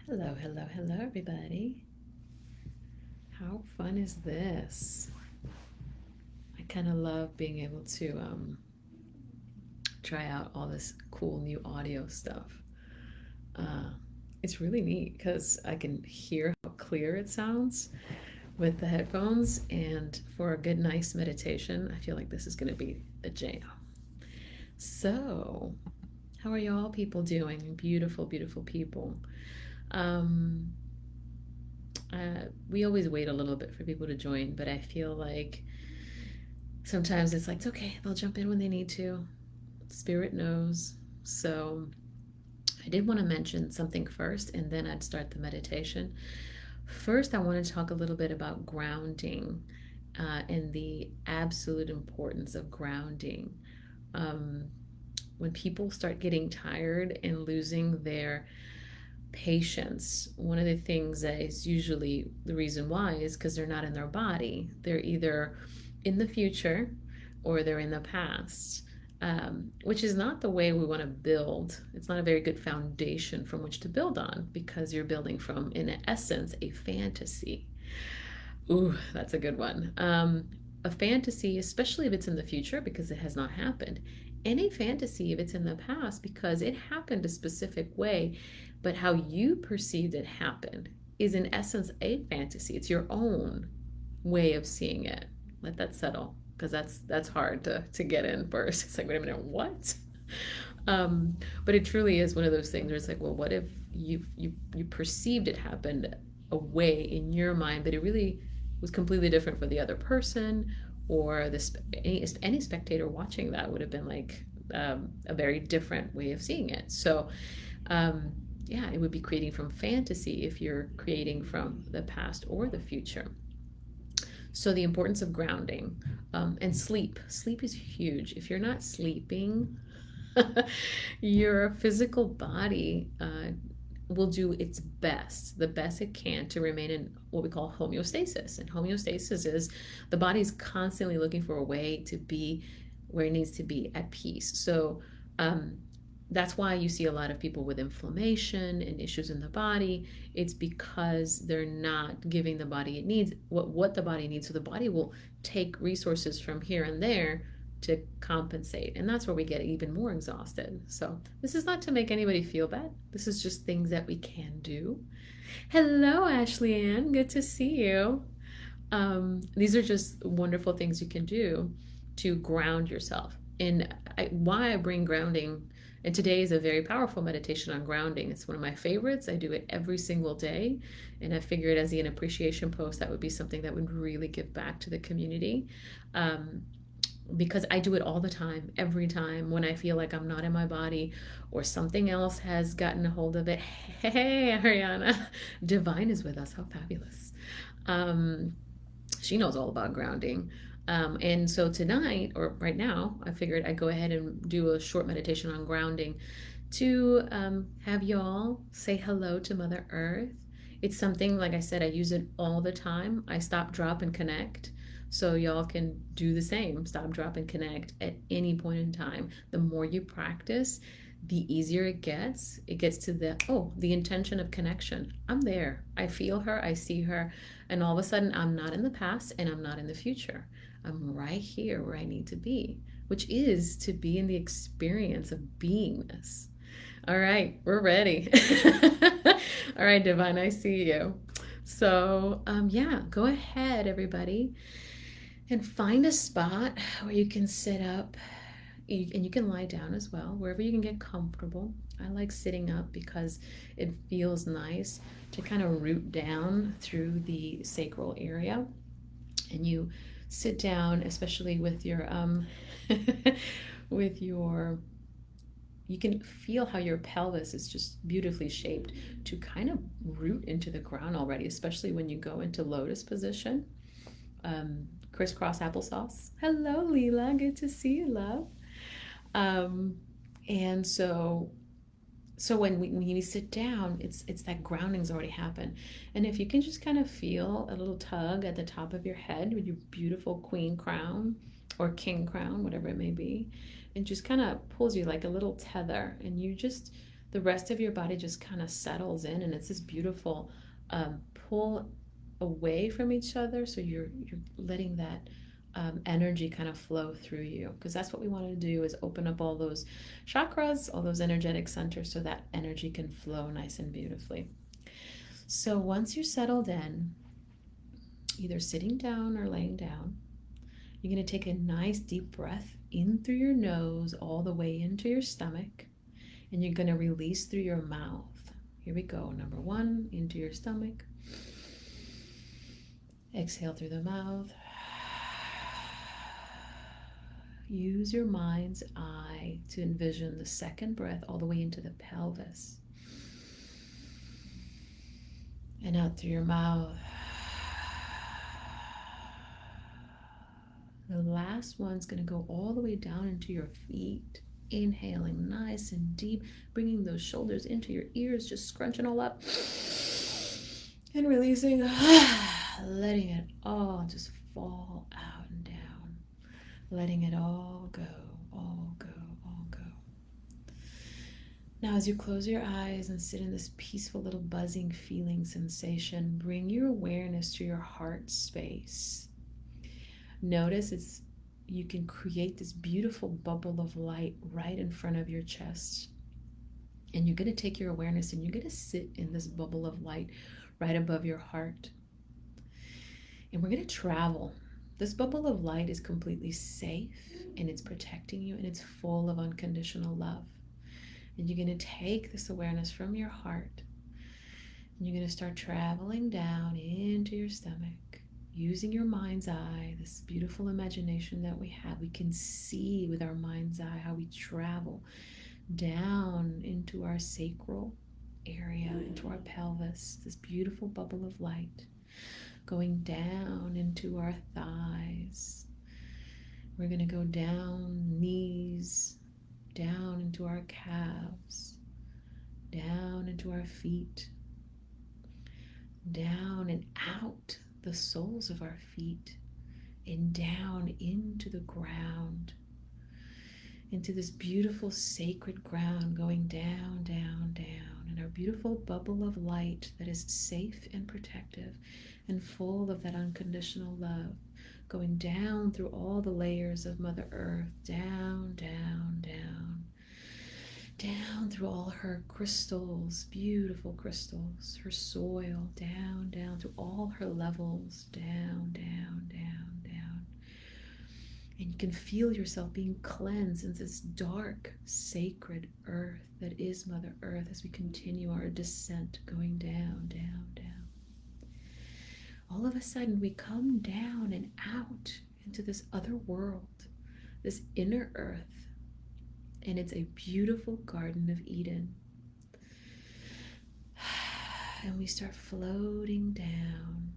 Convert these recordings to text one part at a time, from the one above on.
Hello, hello, hello, everybody. How fun is this? I kind of love being able to try out all this cool new audio stuff. Uh, it's really neat because I can hear how clear it sounds with the headphones, and for a good, nice meditation, I feel like this is going to be a jam. So, how are you all people doing? Beautiful, beautiful people. Um, we always wait a little bit for people to join, but I feel like sometimes it's like, it's okay, they'll jump in when they need to. Spirit knows. So I did want to mention something first, and then I'd start the meditation. First, I want to talk a little bit about grounding and the absolute importance of grounding. Um, when people start getting tired and losing their patience, one of the things that is usually the reason why is because they're not in their body. They're either in the future or they're in the past, which is not the way we want to build. It's not a very good foundation from which to build on because you're building from, in essence, a fantasy. Ooh, that's a good one. A fantasy, especially if it's in the future because it has not happened. Any fantasy, if it's in the past because it happened a specific way, but how you perceived it happened is in essence a fantasy. It's your own way of seeing it. Let that settle because that's hard to get in first. It's like, wait a minute, what? Um, but it truly is one of those things where it's like, well, what if you perceived it happened a way in your mind, but it really was completely different for the other person, or this any spectator watching that would have been like a very different way of seeing it. So um, yeah, it would be creating from fantasy if you're creating from the past or the future. So the importance of grounding and sleep. Sleep is huge. If you're not sleeping, your physical body will do its best, the best it can, to remain in what we call homeostasis. And homeostasis is the body's constantly looking for a way to be where it needs to be at peace. So um, that's why you see a lot of people with inflammation and issues in the body. It's because they're not giving the body it needs, what the body needs. So the body will take resources from here and there to compensate. And that's where we get even more exhausted. So this is not to make anybody feel bad. This is just things that we can do. Hello, Ashley Ann. Good to see you. These are just wonderful things you can do to ground yourself. And why I bring grounding, and today is a very powerful meditation on grounding. It's one of my favorites. I do it every single day. And I figured as an appreciation post, that would be something that would really give back to the community. Because I do it all the time, every time when I feel like I'm not in my body or something else has gotten a hold of it. Hey, Ariana, Divine is with us. How fabulous. She knows all about grounding. And so tonight, or right now, I figured I'd go ahead and do a short meditation on grounding to have y'all say hello to Mother Earth. It's something, like I said, I use it all the time. I stop, drop, and connect. So y'all can do the same. Stop, drop, and connect at any point in time. The more you practice, the easier it gets. It gets to the intention of connection. I'm there. I feel her. I see her. And all of a sudden, I'm not in the past and I'm not in the future. I'm right here where I need to be, which is to be in the experience of beingness. All right, we're ready. All right, Divine, I see you. So, yeah, go ahead, everybody, and find a spot where you can sit up, and you can lie down as well, wherever you can get comfortable. I like sitting up because it feels nice to kind of root down through the sacral area. And you sit down, especially with your with your, you can feel how your pelvis is just beautifully shaped to kind of root into the ground already, especially when you go into lotus position. Crisscross applesauce. Hello, Leela. Good to see you, love. Um, and so when you sit down, it's that grounding's already happened. And if you can just kind of feel a little tug at the top of your head with your beautiful queen crown or king crown, whatever it may be, and just kind of pulls you like a little tether, and you just the rest of your body just kind of settles in, and it's this beautiful pull away from each other. So you're letting that energy kind of flow through you, because that's what we want to do, is open up all those chakras, all those energetic centers, so that energy can flow nice and beautifully. So once you're settled in, either sitting down or laying down, you're going to take a nice deep breath in through your nose all the way into your stomach, and you're going to release through your mouth. Here we go. Number 1, into your stomach. Exhale through the mouth. Use your mind's eye to envision the second breath all the way into the pelvis. And out through your mouth. The last one's going to go all the way down into your feet. Inhaling nice and deep, bringing those shoulders into your ears, just scrunching all up. And releasing, letting it all just fall out and down. Letting it all go, all go, all go. Now, as you close your eyes and sit in this peaceful little buzzing feeling sensation, bring your awareness to your heart space. Notice you can create this beautiful bubble of light right in front of your chest. And you're going to take your awareness and you're going to sit in this bubble of light right above your heart. And we're going to travel. This bubble of light is completely safe, and it's protecting you, and it's full of unconditional love. And you're going to take this awareness from your heart, and you're going to start traveling down into your stomach. Using your mind's eye, this beautiful imagination that we have, we can see with our mind's eye how we travel down into our sacral area, into our pelvis, this beautiful bubble of light, going down into our thighs. We're going to go down knees, down into our calves, down into our feet, down and out the soles of our feet, and down into the ground, into this beautiful sacred ground, going down, down, down, and our beautiful bubble of light that is safe and protective and full of that unconditional love, going down through all the layers of Mother Earth, down, down, down, down through all her crystals, beautiful crystals, her soil, down, down through all her levels, down, down, down, down. And you can feel yourself being cleansed in this dark, sacred earth that is Mother Earth as we continue our descent, going down, down, down. All of a sudden, we come down and out into this other world, this inner earth. And it's a beautiful Garden of Eden. And we start floating down,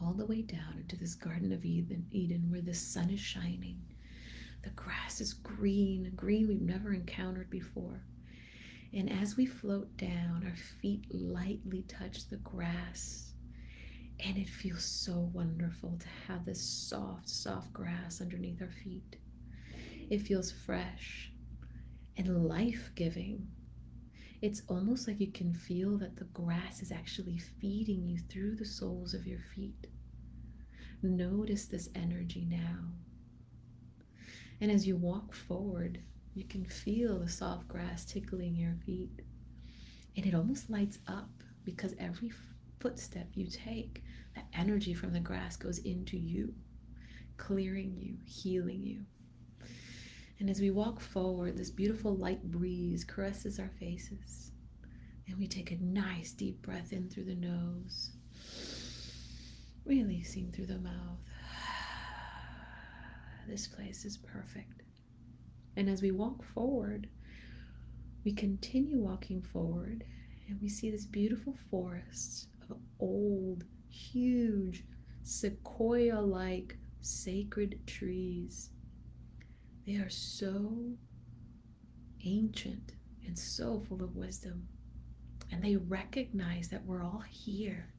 all the way down into this Garden of Eden where the sun is shining. The grass is green, green we've never encountered before. And as we float down, our feet lightly touch the grass. And it feels so wonderful to have this soft, soft grass underneath our feet. It feels fresh and life-giving. It's almost like you can feel that the grass is actually feeding you through the soles of your feet. Notice this energy now. And as you walk forward, you can feel the soft grass tickling your feet. And it almost lights up because every footstep you take, that energy from the grass goes into you, clearing you, healing you. And as we walk forward, this beautiful light breeze caresses our faces. And we take a nice deep breath in through the nose, releasing through the mouth. This place is perfect. And as we walk forward, we continue walking forward, and we see this beautiful forest of old, huge, sequoia-like sacred trees. They are so ancient and so full of wisdom. And they recognize that we're all here.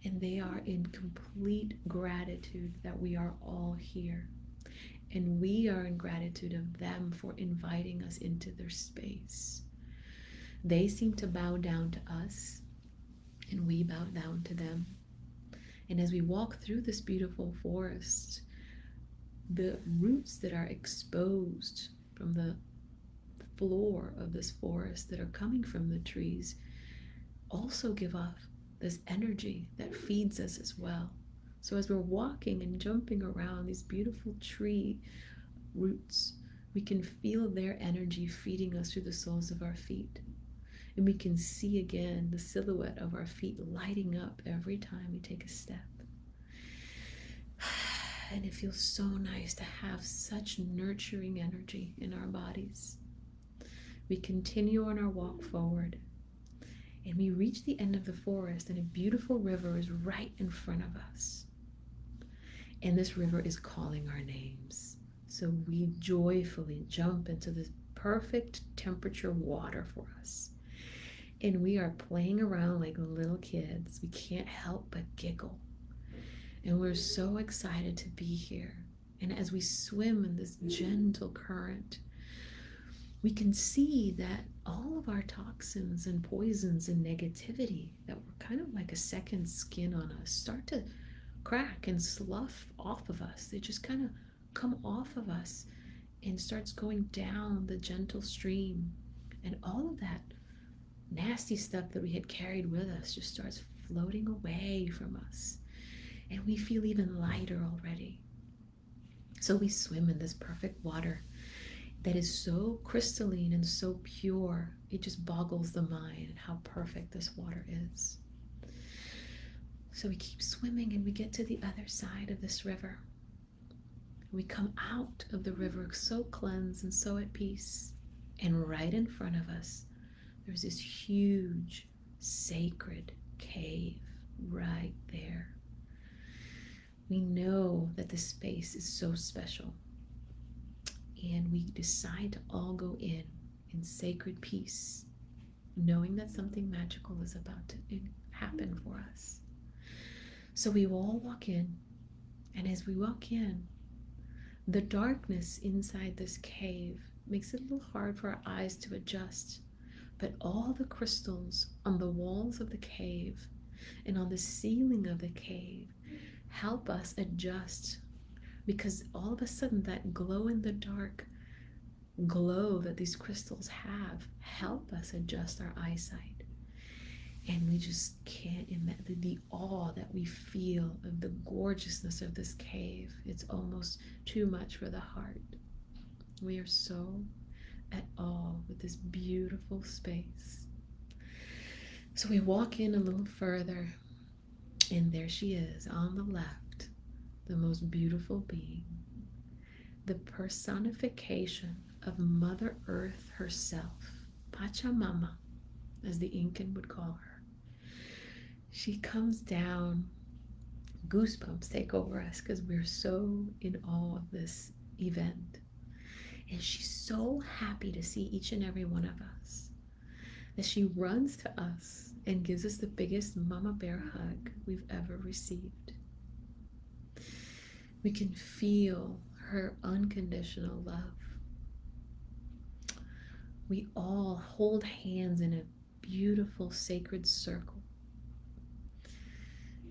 And they are in complete gratitude that we are all here. And we are in gratitude of them for inviting us into their space. They seem to bow down to us, and we bow down to them. And as we walk through this beautiful forest, the roots that are exposed from the floor of this forest that are coming from the trees also give off this energy that feeds us as well. So as we're walking and jumping around these beautiful tree roots, we can feel their energy feeding us through the soles of our feet. And we can see again the silhouette of our feet lighting up every time we take a step. And it feels so nice to have such nurturing energy in our bodies. We continue on our walk forward, and we reach the end of the forest, and a beautiful river is right in front of us. And this river is calling our names. So we joyfully jump into this perfect temperature water for us. And we are playing around like little kids. We can't help but giggle. And we're so excited to be here. And as we swim in this gentle current, we can see that all of our toxins and poisons and negativity that were kind of like a second skin on us start to crack and slough off of us. They just kind of come off of us and starts going down the gentle stream. And all of that nasty stuff that we had carried with us just starts floating away from us. And we feel even lighter already. So we swim in this perfect water that is so crystalline and so pure. It just boggles the mind at how perfect this water is. So we keep swimming and we get to the other side of this river. We come out of the river so cleansed and so at peace. And right in front of us, there's this huge sacred cave right there. We know that this space is so special. And we decide to all go in sacred peace, knowing that something magical is about to happen for us. So we all walk in, and as we walk in, the darkness inside this cave makes it a little hard for our eyes to adjust. But all the crystals on the walls of the cave and on the ceiling of the cave help us adjust, because all of a sudden that glow in the dark glow that these crystals have help us adjust our eyesight. And we just can't imagine the awe that we feel of the gorgeousness of this cave. It's almost too much for the heart. We are so at awe with this beautiful space. So we walk in a little further, and there she is on the left, the most beautiful being, the personification of Mother Earth herself, Pachamama, as the Incan would call her. She comes down, goosebumps take over us because we're so in awe of this event. And she's so happy to see each and every one of us that she runs to us and gives us the biggest mama bear hug we've ever received. We can feel her unconditional love. We all hold hands in a beautiful sacred circle.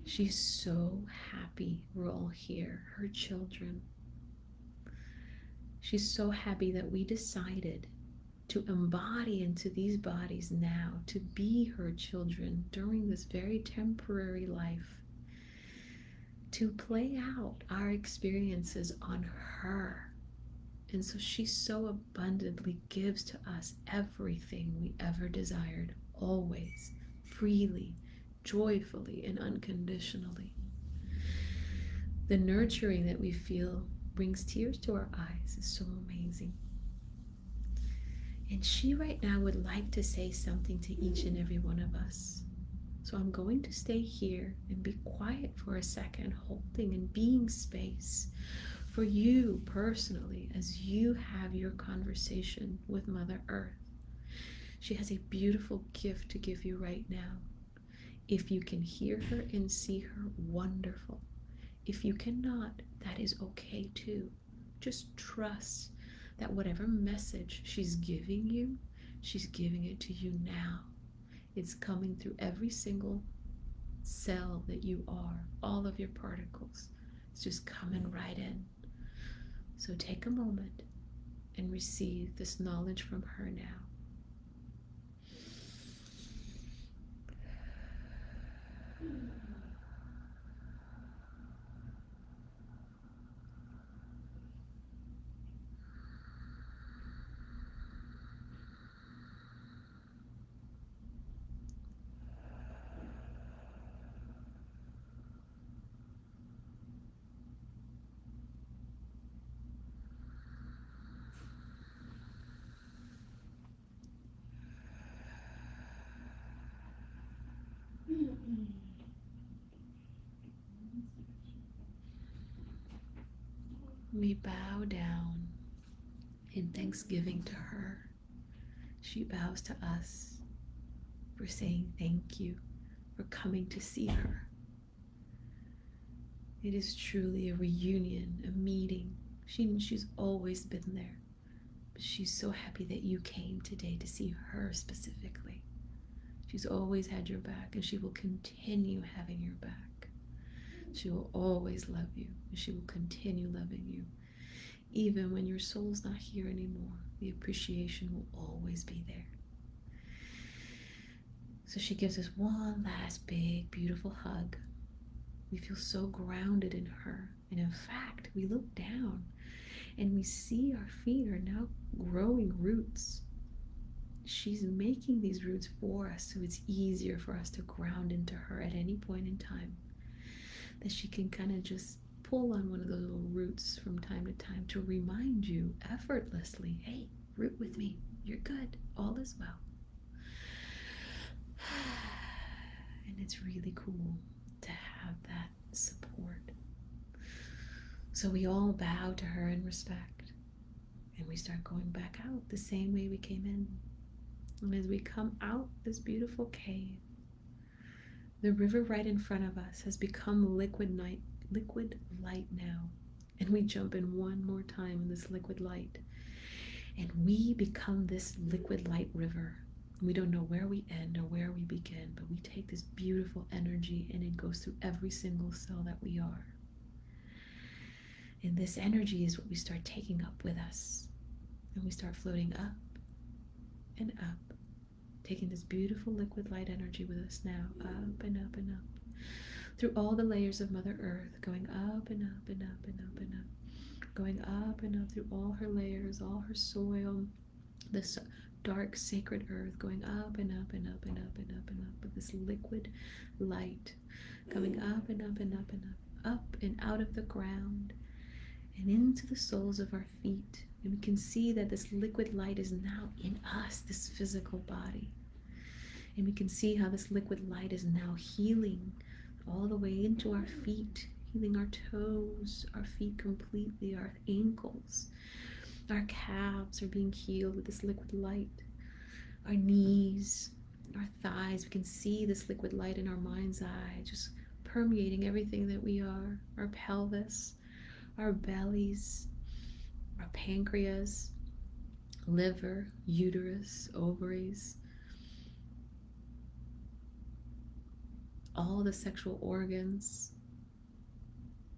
She's so happy we're all here, her children. She's so happy that we decided to embody into these bodies now, to be her children during this very temporary life, to play out our experiences on her. And so she so abundantly gives to us everything we ever desired, always, freely, joyfully, and unconditionally. The nurturing that we feel brings tears to our eyes. It's so amazing. And she right now would like to say something to each and every one of us. So I'm going to stay here and be quiet for a second, holding and being space for you personally as you have your conversation with Mother Earth. She has a beautiful gift to give you right now. If you can hear her and see her, wonderful. If you cannot, that is okay too. Just trust that whatever message she's giving you, She's giving it to you now. It's coming through every single cell that you are, all of your particles. It's just coming right in. So take a moment and receive this knowledge from her now. We bow down in thanksgiving to her. She bows to us for saying thank you, for coming to see her. It is truly a reunion, a meeting. She's always been there, but she's so happy that you came today to see her specifically. She's always had your back, and she will continue having your back. She will always love you, and she will continue loving you. Even when your soul's not here anymore, the appreciation will always be there. So she gives us one last big, beautiful hug. We feel so grounded in her. And in fact, we look down and we see our feet are now growing roots. She's making these roots for us so it's easier for us to ground into her at any point in time. That she can kind of just pull on one of those little roots from time to time to remind you effortlessly, hey, root with me. You're good. All is well. And it's really cool to have that support. So we all bow to her in respect, and we start going back out the same way we came in. And as we come out this beautiful cave, the river right in front of us has become liquid light now. And we jump in one more time in this liquid light. And we become this liquid light river. We don't know where we end or where we begin, but we take this beautiful energy and it goes through every single cell that we are. And this energy is what we start taking up with us. And we start floating up and up, taking this beautiful liquid light energy with us now, up and up and up, through all the layers of Mother Earth, going up and up and up and up and up, going up and up through all her layers, all her soil, this dark sacred earth, going up and up and up and up and up and up with this liquid light, coming up and up and up and up and out of the ground and into the soles of our feet. And we can see that this liquid light is now in us, this physical body. And we can see how this liquid light is now healing all the way into our feet, healing our toes, our feet completely, our ankles. Our calves are being healed with this liquid light. Our knees, our thighs, we can see this liquid light in our mind's eye, just permeating everything that we are. Our pelvis, our bellies, our pancreas, liver, uterus, ovaries, all the sexual organs,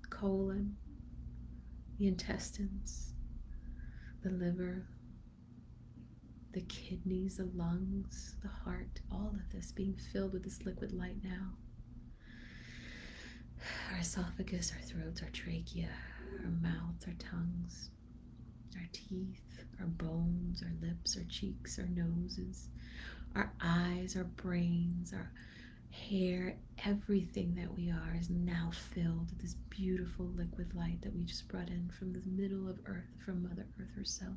colon, the intestines, the liver, the kidneys, the lungs, the heart, all of this being filled with this liquid light now. Our esophagus, our throats, our trachea, our mouths, our tongues, our teeth, our bones, our lips, our cheeks, our noses, our eyes, our brains, our hair, everything that we are is now filled with this beautiful liquid light that we just brought in from the middle of Earth, from Mother Earth herself.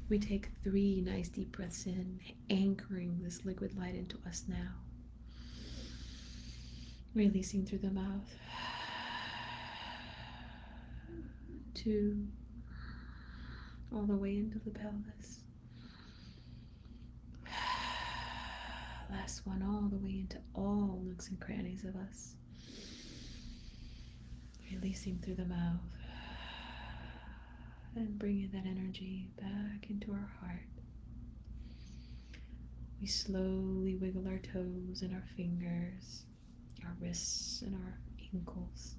We take 3 nice deep breaths in, anchoring this liquid light into us now. Releasing through the mouth. 2, all the way into the pelvis. Last one, all the way into all nooks and crannies of us. Releasing through the mouth. And bringing that energy back into our heart. We slowly wiggle our toes and our fingers, our wrists and our ankles.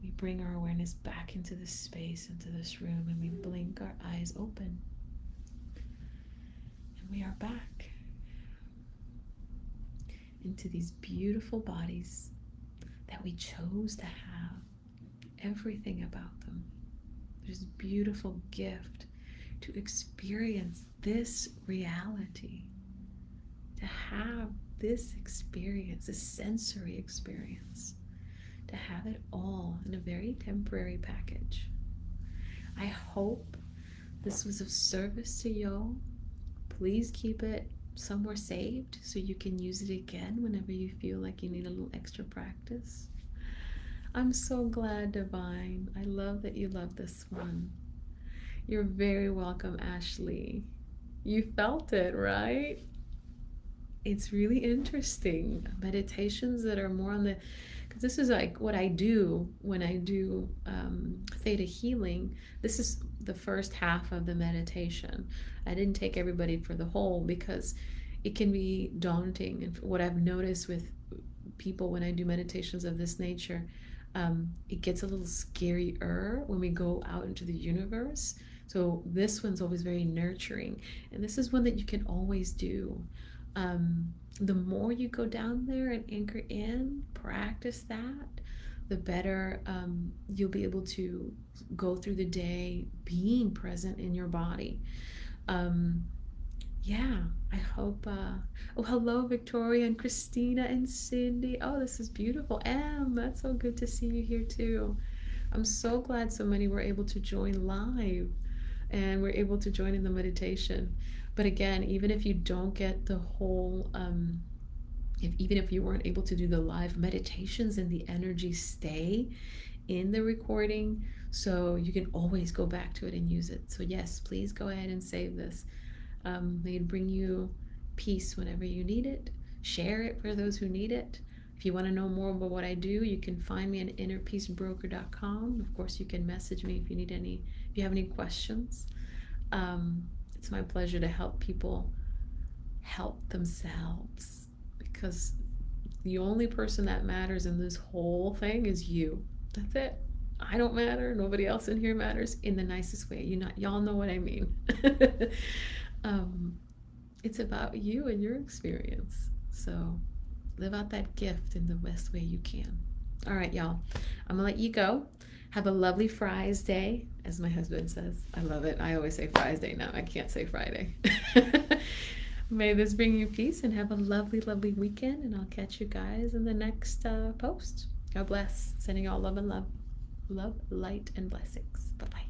We bring our awareness back into this space, into this room, and we blink our eyes open. And we are back into these beautiful bodies that we chose to have. Everything about them. There's a beautiful gift to experience this reality, to have this experience, this sensory experience, to have it all in a very temporary package. I hope this was of service to y'all. Please keep it somewhere saved so you can use it again whenever you feel like you need a little extra practice. I'm so glad, Divine. I love that you love this one. You're very welcome, Ashley. You felt it, right? It's really interesting. Meditations that are more on the, because this is like what I do when I do theta healing. This is the first half of the meditation. I didn't take everybody for the whole because it can be daunting. And what I've noticed with people when I do meditations of this nature, it gets a little scarier when we go out into the universe. So this one's always very nurturing, and this is one that you can always do. The more you go down there and anchor in, practice that, the better you'll be able to go through the day being present in your body. Yeah, I hope. Oh, hello, Victoria and Christina and Cindy. Oh, this is beautiful. Em, that's so good to see you here too. I'm so glad so many were able to join live and were able to join in the meditation. But again, even if you don't get the whole, even if you weren't able to do the live meditations, and the energy stay in the recording, so you can always go back to it and use it. So yes, please go ahead and save this. May it bring you peace whenever you need it. Share it for those who need it. If you want to know more about what I do, you can find me at innerpeacebroker.com. Of course, you can message me if you need any, if you have any questions. It's my pleasure to help people help themselves, because the only person that matters in this whole thing is you. That's it. I don't matter. Nobody else in here matters, in the nicest way. Y'all know what I mean. It's about you and your experience. So live out that gift in the best way you can. All right, y'all. I'm gonna let you go. Have a lovely Fries Day, as my husband says. I love it. I always say Fries Day now. I can't say Friday. May this bring you peace, and have a lovely, lovely weekend. And I'll catch you guys in the next post. God bless. Sending y'all love and love. Love, light, and blessings. Bye-bye.